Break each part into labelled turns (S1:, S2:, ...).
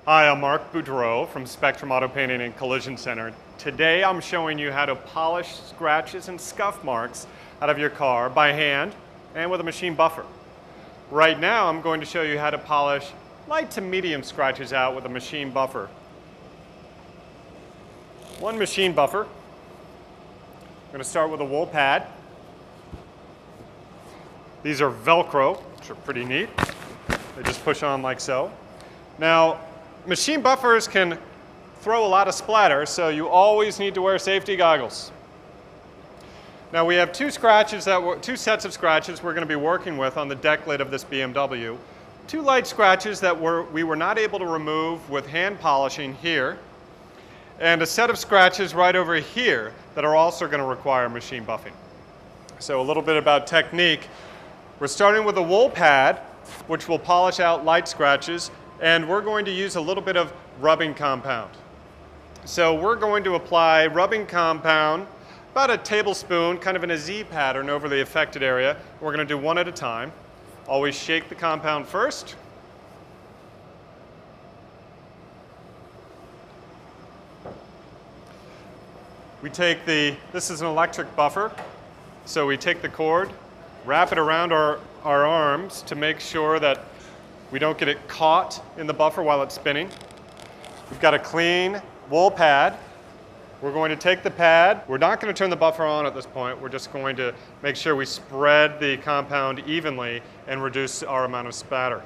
S1: Hi, I'm Mark Boudreau from Spectrum Auto Painting and Collision Center. Today I'm showing you how to polish scratches and scuff marks out of your car by hand and with a machine buffer. Right now I'm going to show you how to polish light to medium scratches out with a machine buffer. One machine buffer. I'm going to start with a wool pad. These are Velcro, which are pretty neat. They just push on like so. Now, machine buffers can throw a lot of splatter, so you always need to wear safety goggles. Now we have two sets of scratches we're going to be working with on the deck lid of this BMW. Two light scratches that we were not able to remove with hand polishing here, and a set of scratches right over here that are also going to require machine buffing. So a little bit about technique. We're starting with a wool pad, which will polish out light scratches, and we're going to use a little bit of rubbing compound. So we're going to apply rubbing compound, about a tablespoon, kind of in a Z pattern over the affected area. We're going to do one at a time. Always shake the compound first. We take this is an electric buffer, so we take the cord, wrap it around our arms to make sure that we don't get it caught in the buffer while it's spinning. We've got a clean wool pad. We're going to take the pad. We're not going to turn the buffer on at this point. We're just going to make sure we spread the compound evenly and reduce our amount of spatter.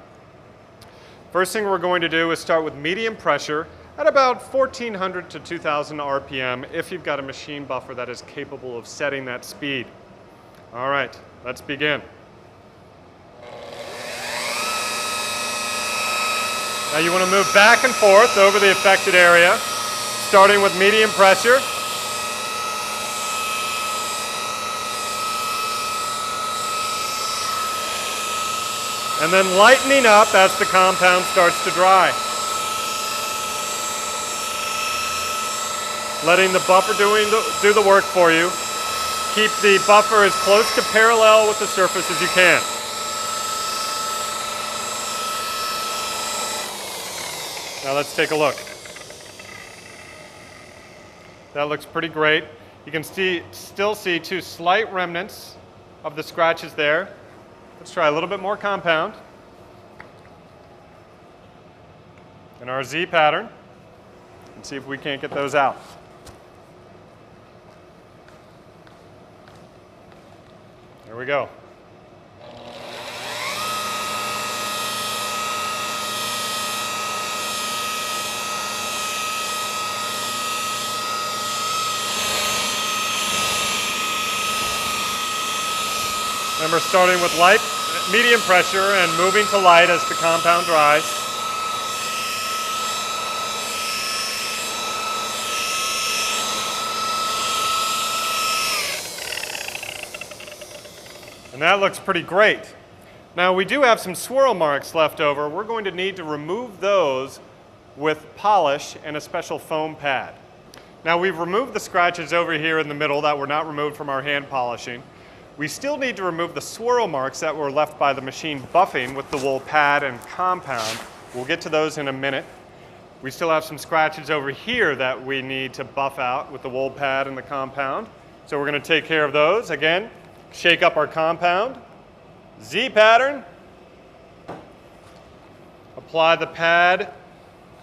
S1: First thing we're going to do is start with medium pressure at about 1400 to 2000 RPM if you've got a machine buffer that is capable of setting that speed. All right, let's begin. Now you want to move back and forth over the affected area, starting with medium pressure. And then lightening up as the compound starts to dry. Letting the buffer do the work for you. Keep the buffer as close to parallel with the surface as you can. Now let's take a look. That looks pretty great. You can still see two slight remnants of the scratches there. Let's try a little bit more compound. In our Z pattern, and see if we can't get those out. There we go. Remember, starting with light, medium pressure and moving to light as the compound dries. And that looks pretty great. Now we do have some swirl marks left over. We're going to need to remove those with polish and a special foam pad. Now we've removed the scratches over here in the middle that were not removed from our hand polishing. We still need to remove the swirl marks that were left by the machine buffing with the wool pad and compound. We'll get to those in a minute. We still have some scratches over here that we need to buff out with the wool pad and the compound. So we're going to take care of those. Again, shake up our compound, Z pattern, apply the pad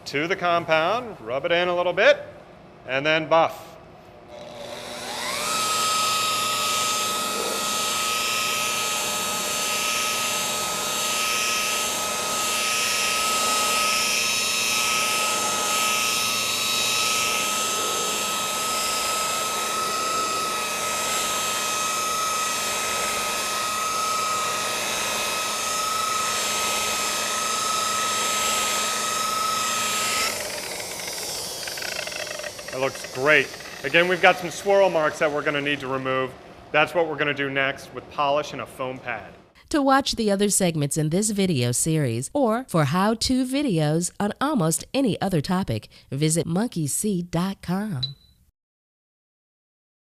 S1: to the compound, rub it in a little bit, and then buff. That looks great. Again, we've got some swirl marks that we're going to need to remove. That's what we're going to do next with polish and a foam pad.
S2: To watch the other segments in this video series or for how-to videos on almost any other topic, visit monkeyseed.com.